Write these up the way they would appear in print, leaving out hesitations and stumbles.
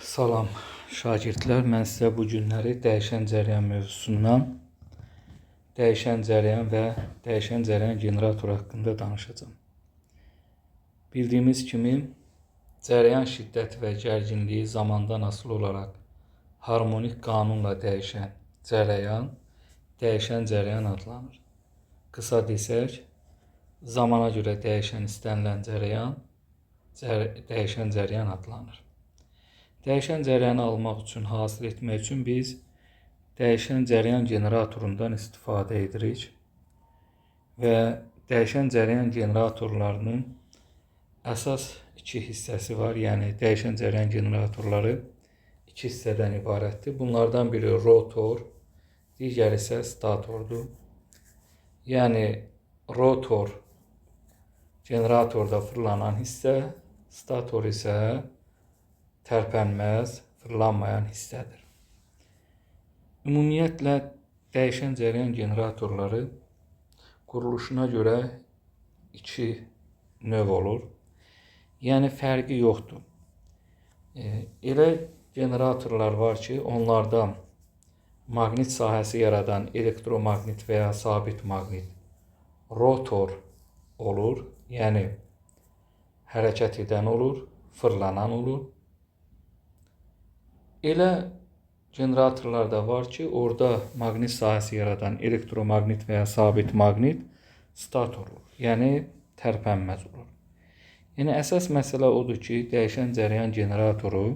Salam şagirdlər, mən sizə bu günləri dəyişən cərəyan mövzusundan, dəyişən cərəyan və dəyişən cərəyan generatoru haqqında danışacağım. Bildiyimiz kimi, cərəyan şiddəti və gərginliyi zamandan asılı olaraq harmonik qanunla dəyişən cərəyan, dəyişən cərəyan adlanır. Qısa desək, zamana görə dəyişən istənilən cərəyan, dəyişən cərəyan adlanır. Dəyişən cərəyanı almaq üçün, hasil etmək üçün biz dəyişən cərəyan generatorundan istifadə edirik və dəyişən cərəyan generatorlarının əsas iki hissəsi var. Yəni, dəyişən cərəyan generatorları iki hissədən ibarətdir. Bunlardan biri rotor, digəri isə statordur. Yəni, rotor generatorda fırlanan hissə, stator isə tərpənməz, fırlanmayan hissədir. Ümumiyyətlə, dəyişən cərəyan generatorları quruluşuna görə iki növ olur. Yəni, fərqi yoxdur. Elə generatorlar var ki, onlarda maqnit sahəsi yaradan elektromaqnit və ya sabit maqnit rotor olur. Yəni, hərəkət edən olur, fırlanan olur. Elə generatorlar da var ki, orada maqnit sahəsi yaradan elektromaqnit və ya sabit maqnit stator olur. Yəni, tərpənməz olur. Yəni, əsas məsələ odur ki, dəyişən cərəyan generatoru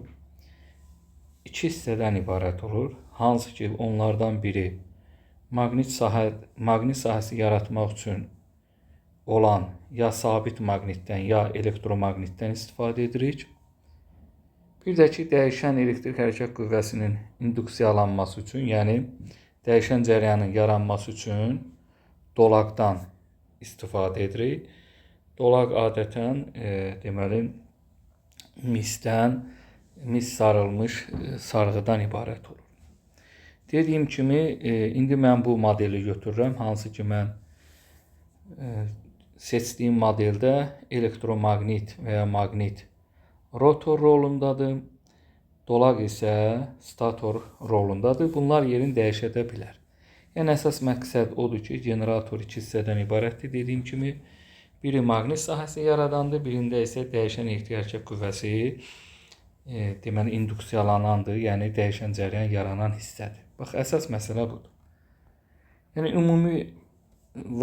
iki hissədən ibarət olur. Hansı ki, onlardan biri maqnit sahəsi yaratmaq üçün olan ya sabit maqnitdən, ya elektromaqnitdən istifadə edirik. Bir də ki, dəyişən elektrik hərəkət qüvvəsinin induksiyalanması üçün, yəni dəyişən cərəyanın yaranması üçün dolaqdan istifadə edirik. Dolaq adətən mis sarılmış sarğıdan ibarət olur. Dediyim kimi, indi mən bu modeli götürürəm. Hansı ki, mən seçdiyim modeldə elektromaqnit və ya maqnit rotor rolundadır. Dolaq isə stator rolundadır. Bunlar yerini dəyişə bilər. Yəni, əsas məqsəd odur ki, generator iki hissədən ibarətdir. Dediyim kimi, biri maqnit sahəsi yaradandır, birində isə dəyişən elektrik hərəkət qüvvəsi induksiyalanandır, yəni dəyişən cərəyan yaranan hissədir. Bax, əsas məsələ budur. Yəni, ümumi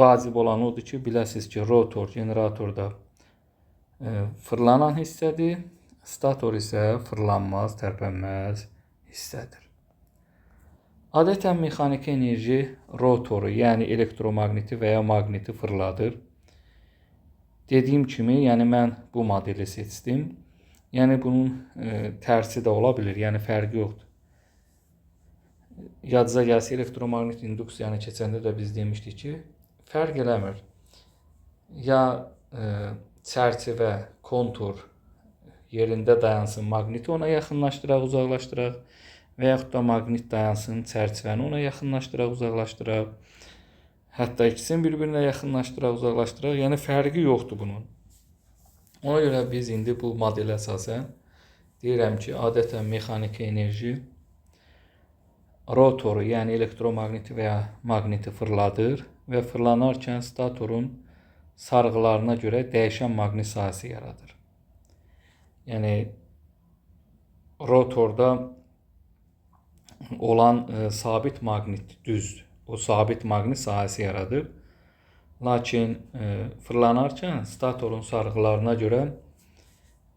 vacib olan odur ki, biləsiniz ki, rotor generatorda fırlanan hissədir, stator isə fırlanmaz, tərpənməz hissədir. Adətən mexaniki enerji rotoru, yəni elektromaqniti və ya maqniti fırladır. Dediyim kimi, yəni mən bu modeli seçdim. Yəni, bunun tərsi də ola bilir, yəni fərqi yoxdur. Yadınıza gəlsə, elektromaqnit induksiyanı keçəndə də biz demişdik ki, fərq eləmir. Ya çərçivə, kontur yerində dayansın, maqniti ona yaxınlaşdıraq, uzaqlaşdıraq və yaxud da maqnit dayansın, çərçivəni ona yaxınlaşdıraq, uzaqlaşdıraq. Hətta ikisini bir-birinə yaxınlaşdıraq, uzaqlaşdıraq. Yəni, fərqi yoxdur bunun. Ona görə biz indi bu modelə əsasən deyirəm ki, adətən mexaniki enerji rotoru, yəni elektromaqniti və ya maqniti fırladır və fırlanarkən statorun sarğılarına görə dəyişən maqnit sahəsi yaradır. Yəni, rotorda olan sabit maqnit düzdür. O sabit maqnit sahəsi yaradır. Lakin fırlanarkən statorun sarğılarına görə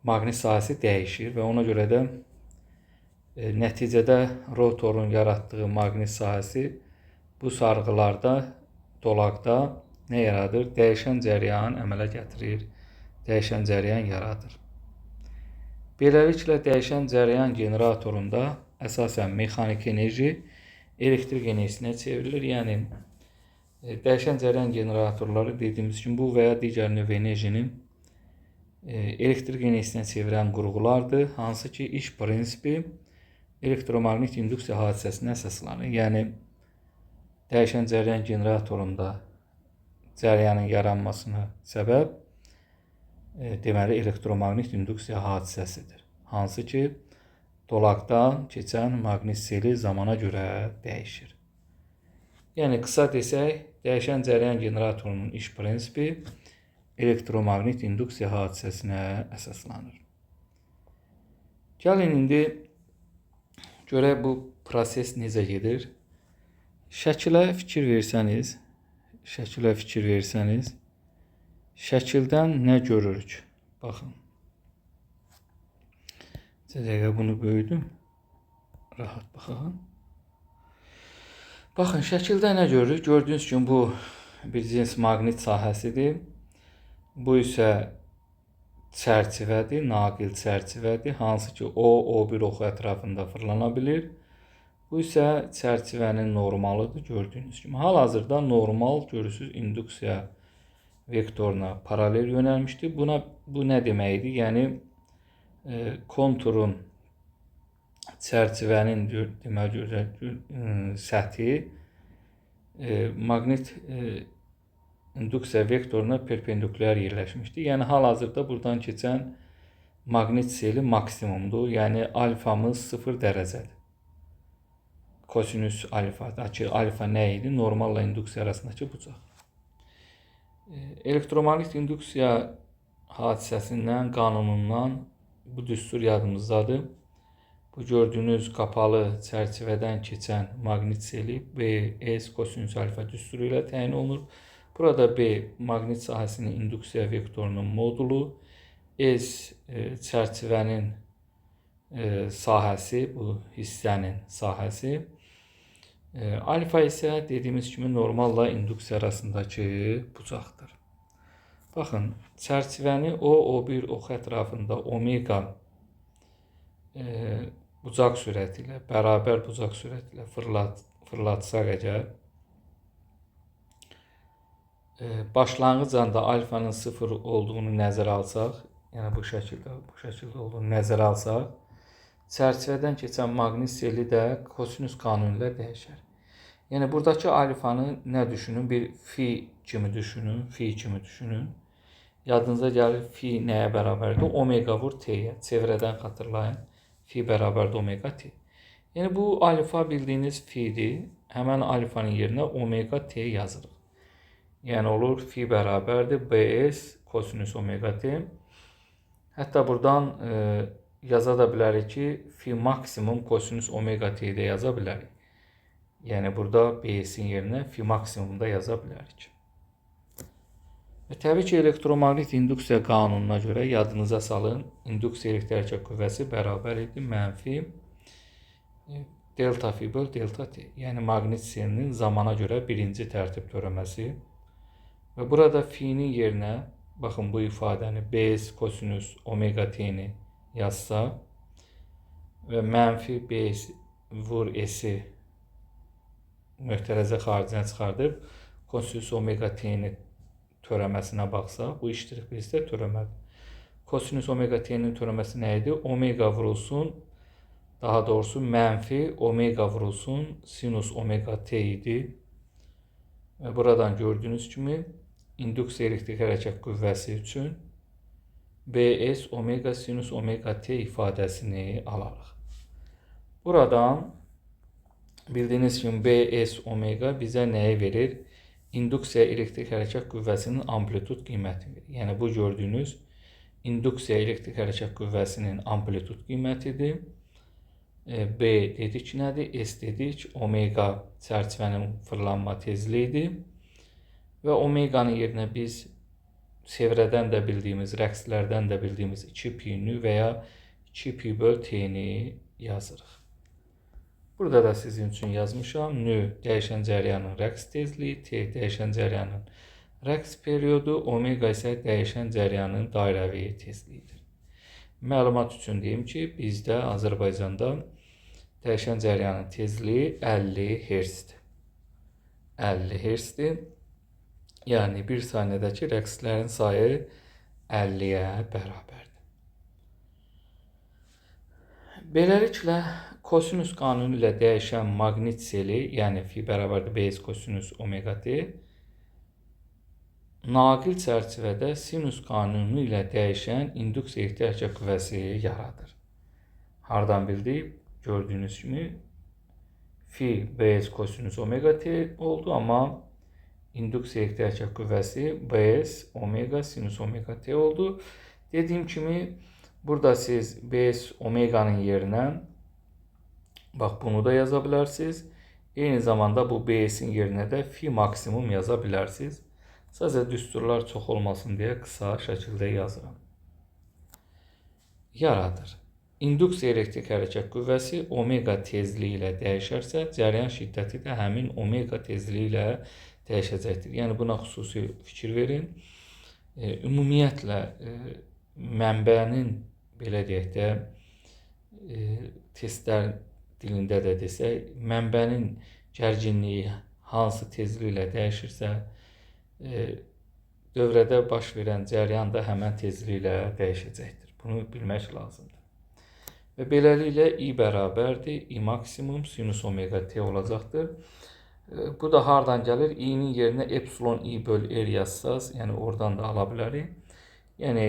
maqnit sahəsi dəyişir və ona görə də nəticədə rotorun yaratdığı maqnit sahəsi bu sarğılarda, dolaqda nə yaradır? Dəyişən cərəyan əmələ gətirir, dəyişən cərəyan yaradır. Beləliklə, dəyişən cərəyan generatorunda əsasən mexaniki enerji elektrik enerjisinə çevrilir. Yəni, dəyişən cərəyan generatorları dediyimiz kimi, bu və ya digər növ enerjinin elektrik enerjisinə çevirən qurğulardır. Hansı ki, iş prinsipi elektromaqnit induksiya hadisəsinə əsaslanır. Yəni, dəyişən cərəyan generatorunda cərəyanın yaranmasına səbəb deməli elektromaqnit induksiya hadisəsidir. Hansı ki, dolaqdan keçən maqnit seli zamana görə dəyişir. Yəni qısa desək, dəyişən cərəyan generatorunun iş prinsipi elektromaqnit induksiya hadisəsinə əsaslanır. Gəlin indi görək bu proses necə gedir. Şəkilə fikir versəniz, şəkildən nə görürük? Baxın. Bir dəqiqə bunu böyüdüm. Rahat baxın. Baxın, şəkildə nə görürük? Gördüyünüz kimi bu bir cins maqnit sahəsidir. Bu isə çərçivədir, naqil çərçivədir. Hansı ki, O1 oxu ətrafında fırlana bilir. Bu isə çərçivənin normalıdır, gördüyünüz kimi. Hal-hazırda normal görürsünüz induksiya vektoruna paralel yönəlmişdir. Bu nə deməkdir? Yəni konturun çərçivənin səthi maqnit induksiya vektoruna perpendikulyar yerləşmişdir. Yəni hal-hazırda buradan keçən maqnit seli maksimumdur. Yəni alfamız 0 dərəcədir. Kosinüs alfa. Alfa nə idi? Normalla induksiya arasındakı bucaq. Elektromaqnit induksiya hadisəsindən, qanunundan bu düstur yadımızdadır. Bu gördüyünüz qapalı çərçivədən keçən maqnit seli Bs kosinüs alfa düsturu ilə təyin olunur. Burada B maqnit sahəsinin induksiya vektorunun modulu, S çərçivənin sahəsi, bu hissənin sahəsi. Alfa isə dediyimiz kimi normalla induksiya arasındakı bucaqdır. Baxın, çərçivəni O1 oxu ətrafında omega bucaq sürəti ilə, bərabər bucaq sürəti ilə fırlatsaq əgər, başlanğıc anda alfanın 0 olduğunu nəzərə alsaq, yəni bu şəkildə olduğunu nəzərə alsaq, çərçivədən keçən maqnit seli də kosinüs qanunu ilə dəyişər. Yəni buradakı alfanı nə düşünün? Bir fi kimi düşünün. Yadınıza gəlir, fi nəyə bərabərdir? Omega vur t'yə. Çevrədən xatırlayın. Fi bərabərdir omega t. Yəni bu alfa bildiyiniz fi'dir. Həmən alfanın yerinə omega t yazırıq. Yəni olur fi bərabərdir Bs kosinüs omega t. Hətta buradan yaza da bilərik ki, fi maksimum kosinüs omega t də yaza bilərik. Yəni burada B'sin yerinə fi maksimumda yaza bilərik. Və təbii ki, elektromaqnit induksiya qanununa görə yadınıza salın, induksiya elektrik hərəkət qüvvəsi bərabər idi mənfi delta fi böl delta t. Yəni maqnit selinin zamana görə birinci tərtib törəməsi. Və burada fi'nin yerinə, baxın bu ifadəni Bs kosinüs omega t'ni yazsa və mənfi Bs vur s'i möhtərəzə xaricinə çıxardıb kosinüs omega t'nin törəməsinə baxsaq, bu iştirik bizdə törəmədir. Kosinüs omega t'nin törəməsi nə idi? Omega vurulsun, daha doğrusu mənfi omega vurulsun sinus omega t idi. Və buradan gördüyünüz kimi induksiya elektrik hərəkət qüvvəsi üçün Bs omega sinus omega t ifadəsini alarıq. Buradan bildiyiniz kimi Bs omega bizə nəyi verir? İnduksiya elektrik hərəkət qüvvəsinin amplitud qiymətini verir. Yəni bu gördüyünüz induksiya elektrik hərəkət qüvvəsinin amplitud qiymətidir. B dedik nədir? S dedik omega çərçivənin fırlanma tezliyidir. Və omeganın yerinə biz çevrədən də bildiyimiz, rəqslərdən də bildiyimiz 2pi-ni və ya 2pi böl t-ni yazırıq. Burada da sizin üçün yazmışam. Nü dəyişən cərəyanın rəqs tezliyi, t dəyişən cərəyanın rəqs periodu, omega isə dəyişən cərəyanın dairəvi tezliyidir. Məlumat üçün deyim ki, bizdə Azərbaycanda dəyişən cərəyanın tezliyi 50 Hz-dir. 50 Hz-dir. Yəni 1 saniyədəki rəqslərin sayı 50-yə bərabərdir. Beləliklə, kosinüs qanunu ilə dəyişən maqnit seli, yəni fi bərabərdir Bs kosinüs omega t, naqil çərçivədə sinus qanunu ilə dəyişən induksiya elektrik hərəkət qüvvəsi yaradır. Hardan bildik? Gördüyünüz kimi fi bs kosinüs omega t oldu, amma induksiya ehtiyac qüvvəsi bs omega sinüs omega t oldu. Dediyim kimi burada siz bs omeganın yerinə bax bunu da yaza bilərsiniz. Eyni zamanda bu bs'in yerinə də fi maksimum yaza bilərsiniz. Sadəcə düsturlar çox olmasın deyə qısa şəkildə yazıram. Yaradır. İnduksiya elektrik hərəkət qüvvəsi omega tezliyi ilə dəyişərsə, cəryan şiddəti də həmin omega tezliyi ilə dəyişəcəkdir. Yəni buna xüsusi fikir verin. Ümumiyyətlə mənbənin belə deyək də testlər dilində də desək, mənbənin gərginliyi hansı tezliklə dəyişirsə, dövrədə baş verən cəryan da həmən tezliklə dəyişəcəkdir. Bunu bilmək lazımdır. Və beləliklə I bərabərdir. I maksimum sinüs omega t olacaqdır. Bu da hardan gəlir? I-nin yerinə epsilon I böl R yazsaz, yəni oradan da ala bilərik. Yəni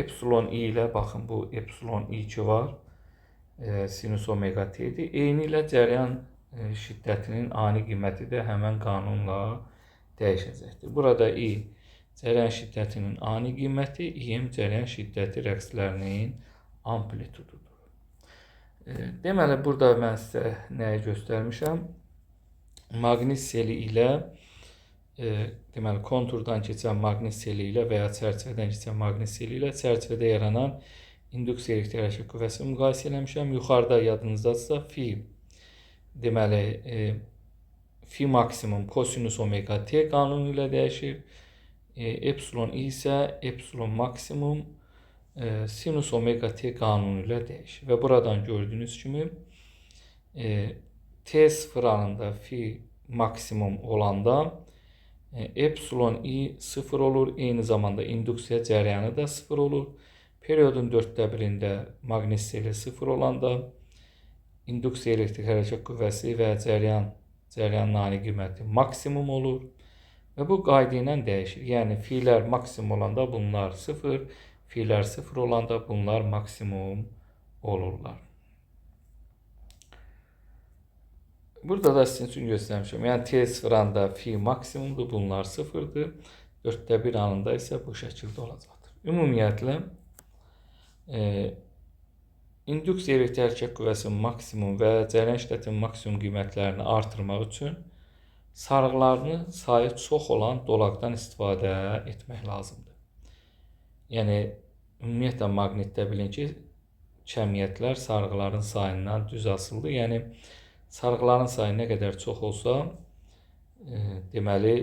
epsilon I ilə, baxın bu epsilon I2 var. Sinüs omega t-dir. Eyni ilə cəryan şiddətinin ani qiyməti də həmən qanunla dəyişəcəkdir. Burada I cəryan şiddətinin ani qiyməti, I-m cəryan şiddəti rəqslərinin amplitududur. Deməli, burada mən sizə nəyi göstərmişəm? Maqnit seli ilə, deməli, konturdan keçən maqnit seli ilə və ya çərçivədən keçən maqnit seli ilə çərçivədə yaranan induksiya elektrik hərəkət qüvvəsini müqayisə eləmişəm. Yuxarıda yadınızdadırsa fi, deməli, fi maksimum kosinüs omega t qanunu ilə dəyişir. Epsilon I isə epsilon maksimum sinüs omega t qanunu ilə dəyişir. Və buradan gördüyünüz kimi t0 anında fi maksimum olanda epsilon I 0 olur. Eyni zamanda induksiya cəryanı da 0 olur. Periyodun 1/4-də maqnit seli 0 olanda induksiya elektrik hərəkət qüvvəsi və cəryanın ani qiyməti maksimum olur. Və bu qayda ilə dəyişir. Yəni fiilər maksimum olanda bunlar 0, fiilər 0 olanda bunlar maksimum olurlar. Burada da sizin üçün göstərmişəm. Yəni t0 anda fi maksimumdur, bunlar 0-dır. 1/4 anında isə bu şəkildə olacaqdır. Ümumiyyətlə, induksiya elektrik hərəkət qüvvəsinin maksimum və cəryan şiddətinin maksimum qiymətlərini artırmaq üçün sarğılarının sayı çox olan dolaqdan istifadə etmək lazımdır. Yəni, ümumiyyətlə maqnitdə bilin ki, kəmiyyətlər sarğıların sayından düz asılıdır. Yəni, sarğıların sayı nə qədər çox olsa, deməli,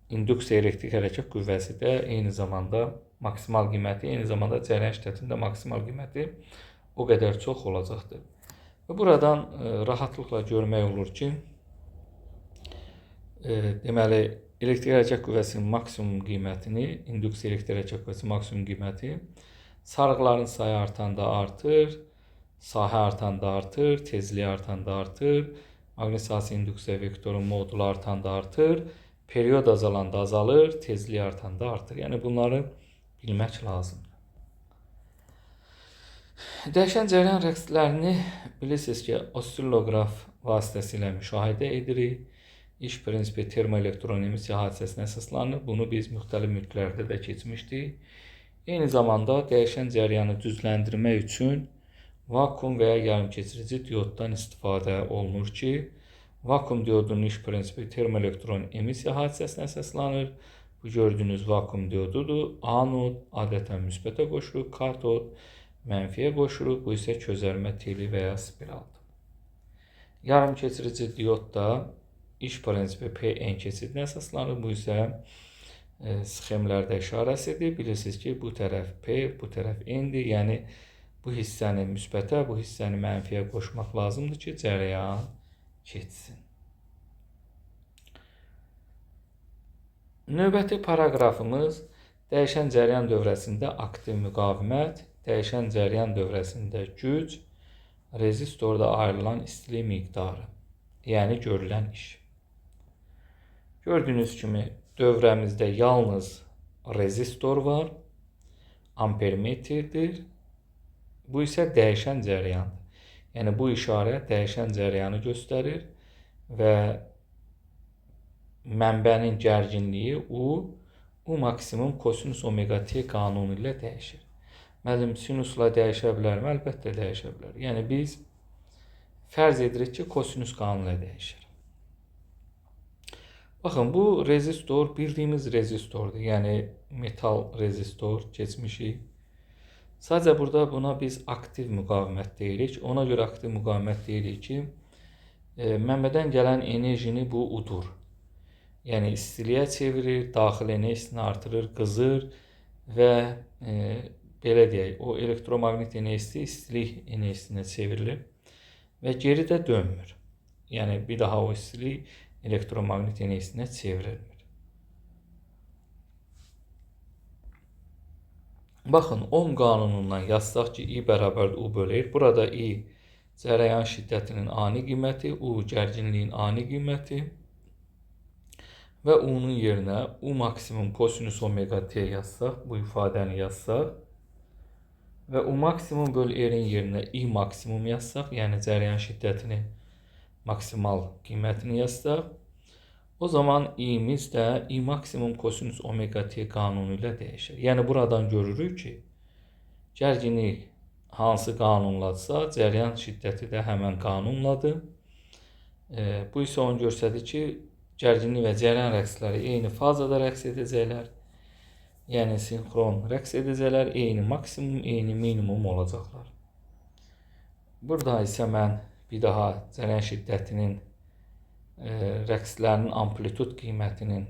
induksiya elektrik hərəkət qüvvəsi də eyni zamanda maksimal qiyməti, eyni zamanda cəryan şiddətində maksimal qiyməti o qədər çox olacaqdır. Və buradan rahatlıqla görmək olur ki, deməli, elektrik hərəkət qüvvəsinin maksimum qiymətini, induksiya elektrik hərəkət qüvvəsinin maksimum qiyməti sarğıların sayı artanda artır, sahə artanda artır, tezliyi artanda artır, maqnit sahəsi induksiya vektorun modulu artanda artır, periyod azalanda azalır, tezliyi artanda artır. Yəni bunları bilmək lazımdır. Dəyişən cəryan rəqslərini bilirsiniz ki, ossilloqraf vasitəsilə müşahidə edirik. İş prinsipi termoelektron emissiya hadisəsinə əsaslanır. Bunu biz müxtəlif mülklərdə də keçmişdik. Eyni zamanda dəyişən cəryanı düzləndirmək üçün vakuum və ya yarımkeçirici dioddan istifadə olunur ki, vakuum diodunun iş prinsipi termoelektron emissiya hadisəsinə əsaslanır. Bu gördüyünüz vakuum diodudur. Anod adətən müsbətə qoşulur, katod mənfiyə qoşulur. Bu isə közərmə teli və ya spiraldır. Yarımkeçirici diod da iş prinsipi P-N keçidinə əsaslanır. Bu isə sxemlərdə işarəsidir. Bilirsiniz ki, bu tərəf P, bu tərəf N-dir. Yəni, bu hissəni müsbətə, bu hissəni mənfiyə qoşmaq lazımdır ki, cəryan keçsin. Növbəti paraqrafımız dəyişən cəryan dövrəsində aktiv müqavimət, dəyişən cəryan dövrəsində güc, rezistorda ayrılan istilik miqdarı, yəni görülən iş. Gördüyünüz kimi dövrəmizdə yalnız rezistor var, ampermetrdir. Bu isə dəyişən cəryandır. Yəni bu işarə dəyişən cərəyanı göstərir və mənbənin gərginliyi U maksimum kosinus omega t qanunu ilə dəyişir. Müəllim, sinusla dəyişə bilərmi? Əlbəttə dəyişə bilər. Yəni biz fərz edirik ki, kosinus qanunu ilə dəyişir. Baxın, bu rezistor bildiyimiz rezistordur. Yəni metal rezistor keçmişik. Sadəcə burada buna biz aktiv müqavimət deyirik. Ona görə aktiv müqavimət deyirik ki, mənbədən gələn enerjini bu udur. Yəni istiliyə çevirir, daxil enerjisini artırır, qızır və belə deyək, o elektromaqnit enerjisi istilik enerjisinə çevrilir və geri də dönmür. Yəni bir daha o istilik elektromaqnit enerjisinə çevrilmir. Baxın, Ohm qanunundan yazsaq ki, I bərabər U bölür. Burada I cərəyan şiddətinin ani qiyməti, U gərginliyin ani qiyməti və U-nun yerinə U maksimum kosinus omega t yazsaq, bu ifadəni yazsaq və U maksimum böl R-in yerinə I maksimum yazsaq, yəni cərəyan şiddətinin maksimal qiymətini yazsaq, o zaman i'miz də I maksimum kosinus omega t qanunu ilə dəyişir. Yəni buradan görürük ki, gərginlik hansı qanunladırsa, cərəyan şiddəti də həmən qanunladır. Bu isə onu göstərir ki, gərginlik və cərəyan rəqsləri eyni fazada rəqs edəcəklər. Yəni sinxron rəqs edəcəklər, eyni maksimum, eyni minimum olacaqlar. Burada isə mən bir daha cərəyan şiddətinin rəqslərinin amplitud qiymətinin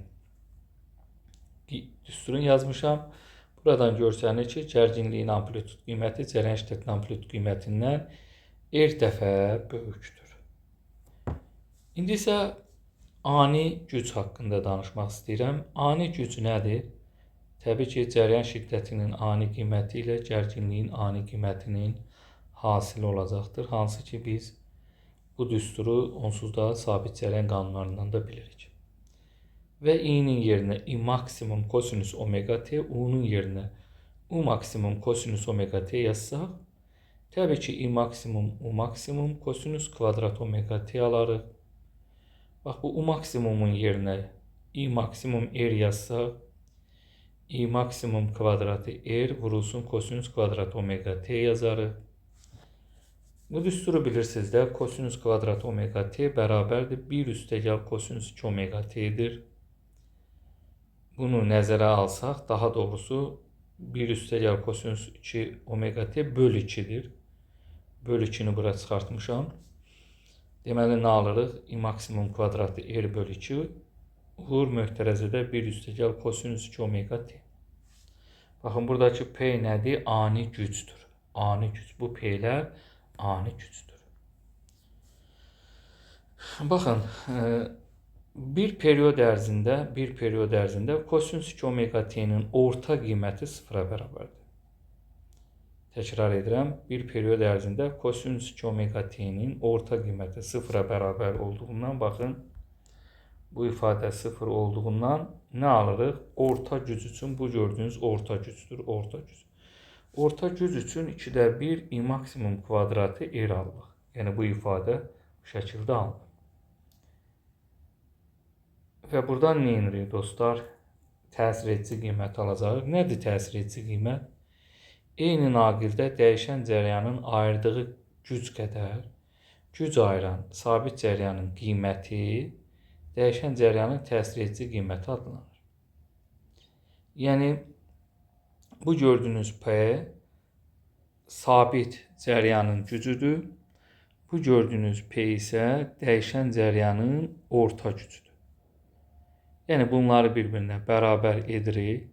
düsturunu yazmışam. Buradan görsənir ki, gərginliyin amplitud qiyməti cərəyan şiddətinin amplitud qiymətindən R dəfə böyükdür. İndi isə ani güc haqqında danışmaq istəyirəm. Ani güc nədir? Təbii ki, cərəyan şiddətinin ani qiyməti ilə gərginliyin ani qiymətinin hasili olacaqdır. Hansı ki, biz bu düsturu onsuz da sabit cərəyan qanunlarından da bilirik. Və i-nin yerinə I maksimum kosinus omega t, U-nun yerinə U maksimum kosinus omega t yazsaq, təbii ki, I maksimum U maksimum kosinus kvadrat omega t alarıq. Bax, bu U maksimumun yerinə I maksimum R yazsaq, I maksimum kvadratı R vurulsun kosinus kvadrat omega t yazarıq. Bu düsturu bilirsiniz də, kosinus kvadrat omega t bərabərdir 1 üstəgəl kosinus 2 omega t-dir. Bunu nəzərə alsaq, daha doğrusu 1 üstəgəl kosinus 2 omega t böl 2-dir. Böl 2-ni bura çıxartmışam. Deməli, nə alırıq? I maksimum kvadratı R böl 2 vur möhtərəzədə 1 üstəgəl kosinus 2 omega t. Baxın, buradakı P nədir? Ani gücdür. Ani güc. Bu P-lər ani gücdür. Baxın, bir periyod ərzində kosinus 2 omega t-nin orta qiyməti 0-a bərabərdir. Təkrar edirəm, bir periyod ərzində kosinus 2 omega t-nin orta qiyməti 0-a bərabər olduğundan, baxın, bu ifadə 0 olduğundan nə alırıq? Orta güc üçün bu gördüyünüz orta gücdür, orta güc. Orta güc üçün 2-də 1 I maksimum kvadratı R alırıq. Yəni bu ifadə bu şəkildə alınır. Və buradan nə edirik dostlar? Təsir edici qiymət alacağıq. Nədir təsir edici qiymət? Eyni naqildə dəyişən cərəyanın ayırdığı güc qədər güc ayıran sabit cərəyanın qiyməti dəyişən cərəyanın təsir edici qiyməti adlanır. Yəni bu gördüyünüz P sabit cərəyanın gücüdür. Bu gördüyünüz P isə dəyişən cərəyanın orta gücüdür. Yəni bunları bir-birinə bərabər edirik.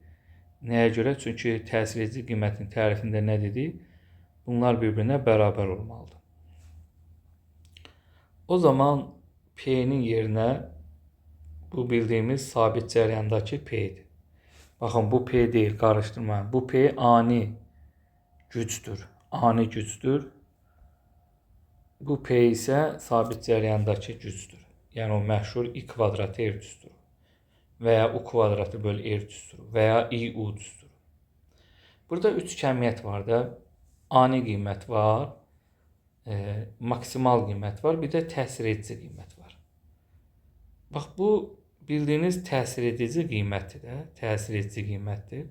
Nəyə görə? Çünki təsir edici qiymətin tərifində nə dedik? Bunlar bir-birinə bərabər olmalıdır. O zaman P-nin yerinə bu bildiyimiz sabit cərəyandakı P-dir. Baxın, bu P deyil, qarışdırmayın. Bu P ani gücdür. Ani gücdür. Bu P isə sabit cərəyandakı gücdür. Yəni o məşhur I kvadratı R düsturu və ya U kvadratı böl R düsturu və ya IU düsturu. Burada 3 kəmiyyət var da. Ani qiymət var, maksimal qiymət var, bir də təsir edici qiymət var. Bax, bu bildiyiniz təsir edici qiymətdir də, təsir edici qiymətdir.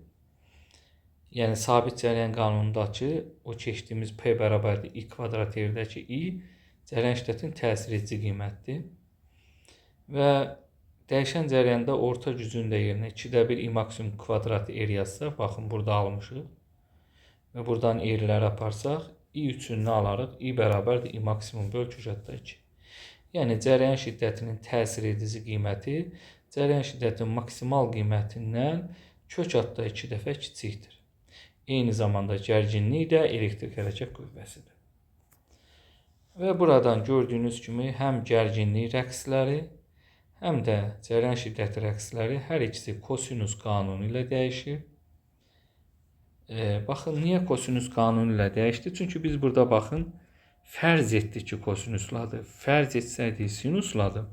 Yəni, sabit cərəyan qanunundakı o keçdiyimiz P bərabərdir I kvadrat yerdəki I cərəyan şiddətinin təsir edici qiymətidir. Və dəyişən cərəyanda orta gücün də yerinə 2/1 I maksimum kvadrat R yazsaq, baxın, burada almışıq. Və buradan R-ləri aparsaq, I üçünü alarıq. I bərabərdir I maksimum böl kök 2. Yəni, cərəyan şiddətinin təsir edici qiyməti cərəyan şiddətinin maksimal qiymətindən kök 2 dəfə kiçikdir. Eyni zamanda gərginlik də elektrik hərəkət qüvvəsidir. Və buradan gördüyünüz kimi həm gərginlik rəqsləri, həm də cərəyan şiddəti rəqsləri hər ikisi kosinus qanunu ilə dəyişir. Baxın, niyə kosinus qanunu ilə dəyişdi? Çünki biz burada baxın, fərz etdik ki, kosinusladır. Fərz etsəydik sinusladır.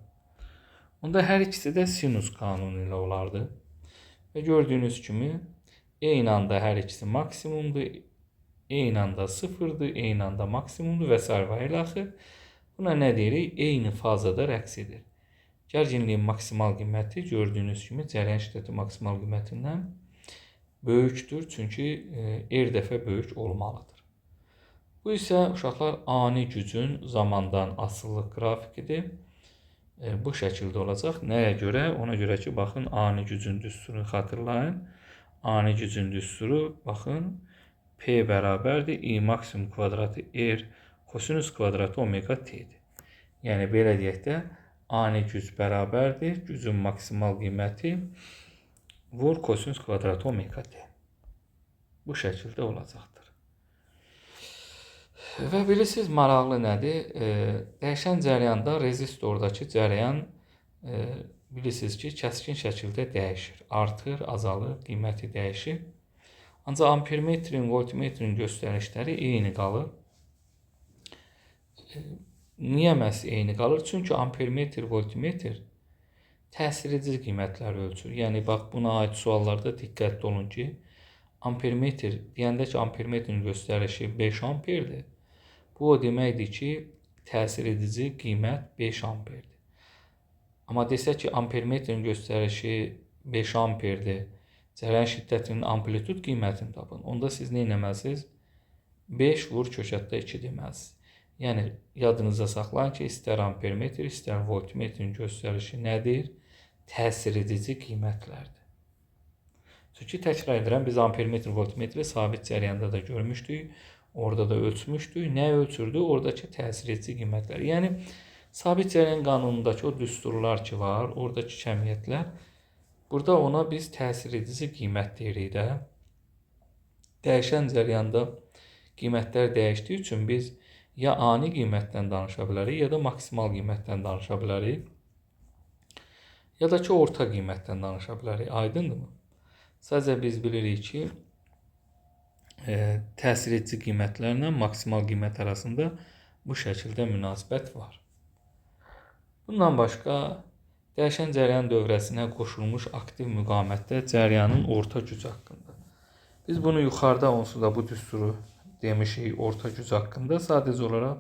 Onda hər ikisi də sinus qanunu ilə olardı. Və gördüyünüz kimi, eyni anda hər ikisi maksimumdur, eyni anda sıfırdır, eyni anda maksimumdur və s. və ilə axır. Buna nə deyirik? Eyni fazada rəqs edir. Gərginliyin maksimal qiyməti gördüyünüz kimi cərəyan şiddəti maksimal qiymətindən böyükdür, çünki R dəfə böyük olmalıdır. Bu isə uşaqlar ani gücün zamandan asılılıq qrafikidir. Bu şəkildə olacaq. Nəyə görə? Ona görə ki, baxın, ani gücün düsturunu xatırlayın. Ani gücün düsturu, baxın, P bərabərdir I maksimum kvadratı R kosinus kvadratı omega T'dir. Yəni, belə deyək də, ani güc bərabərdir, gücün maksimal qiyməti vur kosinus kvadratı omega T. Bu şəkildə olacaqdır. Və bilirsiniz, maraqlı nədir? Dəyişən cərəyanda rezistordakı cərəyan bilirsiniz ki, kəskin şəkildə dəyişir. Artır, azalır, qiyməti dəyişir. Ancaq ampermetrin, voltmetrin göstərişləri eyni qalır. Niyə məhz eyni qalır? Çünki ampermetr, voltmetr təsir edici qiymətləri ölçür. Yəni, bax, buna aid suallarda diqqətli olun ki, ampermetr, deyəndə ki, ampermetrin göstərişi 5 amperdir. Bu o deməkdir ki, təsir edici qiymət 5 amperdir. Amma desək ki, ampermetrin göstərişi 5 amperdir, cərəyan şiddətinin amplitud qiymətini tapın. Onda siz nə etməlisiniz? 5 vur kök 2 deməlisiniz. Yəni, yadınızda saxlayın ki, istər ampermetr, istər voltmetrin göstərişi nədir? Təsir edici qiymətlərdir. Çünki təkrar edirəm, biz ampermetr, voltmetri sabit cərəyanda da görmüşdük, orada da ölçmüşdük. Nə ölçürdü? Oradakı təsir edici qiymətlər. Yəni, sabit cərəyan qanunundakı o düsturlar ki var, oradakı kəmiyyətlər, burada ona biz təsir edici qiymət deyirik də. Dəyişən cərəyanda qiymətlər dəyişdiyi üçün biz ya ani qiymətdən danışa bilərik, ya da maksimal qiymətdən danışa bilərik, ya da ki, orta qiymətdən danışa bilərik. Aydındırmı? Sadəcə biz bilirik ki, təsir edici qiymətlərlə maksimal qiymət arasında bu şəkildə münasibət var. Bundan başqa, dəyişən cərəyan dövrəsinə qoşulmuş aktiv müqamətdə cərəyanın orta gücü haqqında. Biz bunu yuxarıda onsuz da bu düsturu demişik orta güc haqqında. Sadəcə olaraq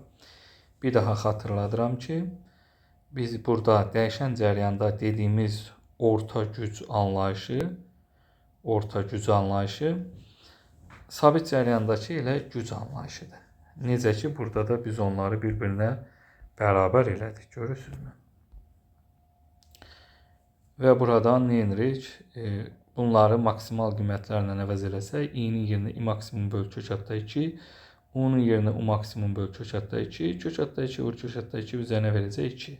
bir daha xatırladıram ki, biz burada dəyişən cərəyanda dediyimiz orta güc anlayışı sabit cərəyandakı elə güc anlayışıdır. Necə ki, burada da biz onları bir-birinə bərabər elədik, görürsünüzmü? Və buradan nə edirik? Bunları maksimal qiymətlərlə əvəz eləsək, i-nin yerinə i maksimum böl kök 2, u-nun yerinə u maksimum böl kök 2, kök 2 vur kök 2 bizə nə verəcək? 2.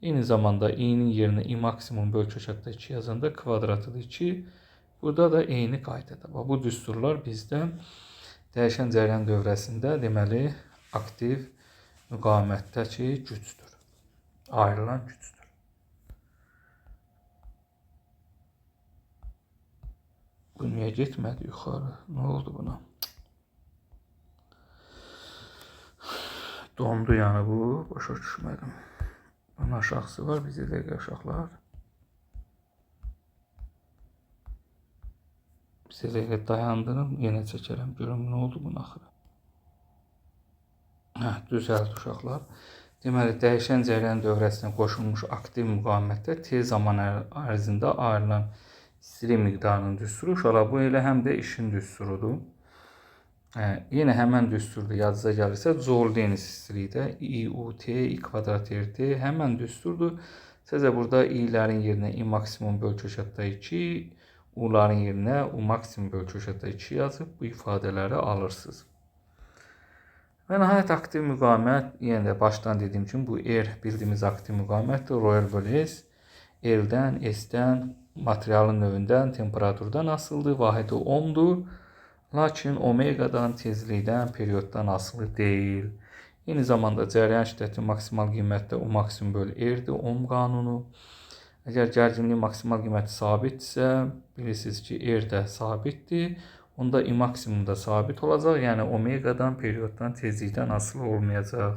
Eyni zamanda i-nin yerinə i maksimum böl kök 2 yazanda kvadratıdır 2. Burada da eyni qaydada. Bu düsturlar bizdə dəyişən cərəyan dövrəsində deməli aktiv müqamətdəki gücdür. Ayrılan gücdür. Bu niyə getmədi yuxarı? Nə oldu buna? Dondu yəni bu. Başa düşmədim. Bunun aşağısı var. Bizə dəqiqə uşaqlar. Bizə dəqiqə dayandırım. Yenə çəkərəm. Görüm nə oldu buna axırı. Düzəldi uşaqlar. Deməli, dəyişən cərəyan dövrəsinə qoşulmuş aktiv müqavimətdə tez zaman ərzində ayrılan istilik miqdarının düsturu. Uşaqlar, bu elə həm də işin düsturudur. Yenə həmən düsturda yadınıza gəlirsə, Joule-Dennis istilikdə IUT, I kvadrat RT həmən düsturdur. Sizə burada i'lərin yerinə I maksimum böl köşətdə 2, U-ların yerinə U maksimum böl köşətdə 2 yazıb bu ifadələri alırsınız. Və nəhayət aktiv müqavimət, yenə də başdan dediyim kimi bu R bildiyimiz aktiv müqavimətdir. Rho bölü S, L-dən, S-dən, materialın növündən, temperaturdan asılıdır. Vahidi ohmdur. Lakin omeqadan, tezlikdən, perioddan asılı deyil. Eyni zamanda cərəyan şiddəti maksimal qiymətdə U maksimum bölü R-dir, ohm qanunu. Əgər gərginlik maksimal qiyməti sabitsə, bilirsiniz ki, R də sabitdir. Onda I maksimum da sabit olacaq. Yəni omeqadan, perioddan, tezlikdən asılı olmayacaq.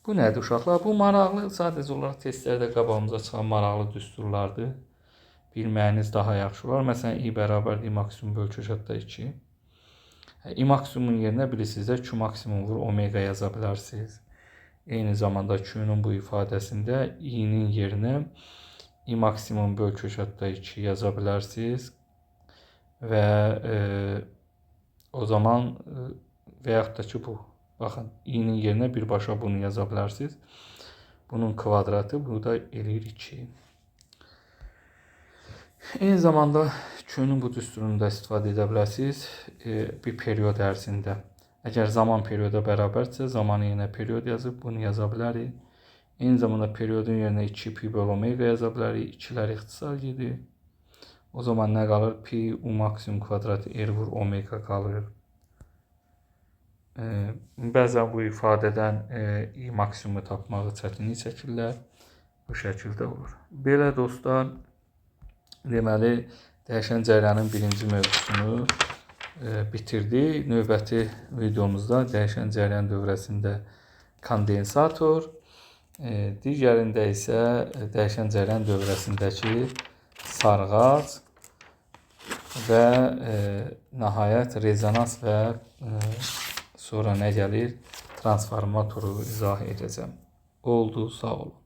Bu nədir uşaqlar? Bu maraqlı, sadəcə olaraq testlərdə qabağımıza çıxan maraqlı düsturlardır. Bilməyiniz daha yaxşı olar. Məsələn, I bərabərdir I maksimum böl köşətdə 2. I maksimumun yerinə bilirsiniz də Q maksimum vur omega yaza bilərsiniz. Eyni zamanda Q-nun bu ifadəsində I-nin yerinə I maksimum böl köşətdə 2 yaza bilərsiniz. Və o zaman və yaxud da ki bu, baxın, i-nin yerinə birbaşa bunu yaza bilərsiniz. Bunun kvadratı, bu da eləyir 2. Eyni zamanda Q-nun bu düsturunu da istifadə edə bilərsiniz bir period ərzində. Əgər zaman periyoda bərabərdirsə, zamanı yerinə period yazıb bunu yaza bilərik. Eyni zamanda periodun yerinə 2 pi böl omega yaza bilərik. 2-lər ixtisar gedir. O zaman nə qalır? Pi U maksimum kvadrat R vur omega qalır. Bəzən bu ifadədən I maksimumu tapmağı çətinlik çəkirlər. Bu şəkildə olur. Belə dostlar, deməli, dəyişən cərəyanın birinci mövzusunu bitirdik. Növbəti videomuzda dəyişən cərəyan dövrəsində kondensator, digərində isə dəyişən cərəyan dövrəsindəki sarğac və nəhayət rezonans və sonra nə gəlir? Transformatoru izah edəcəm. Oldu, sağ olun.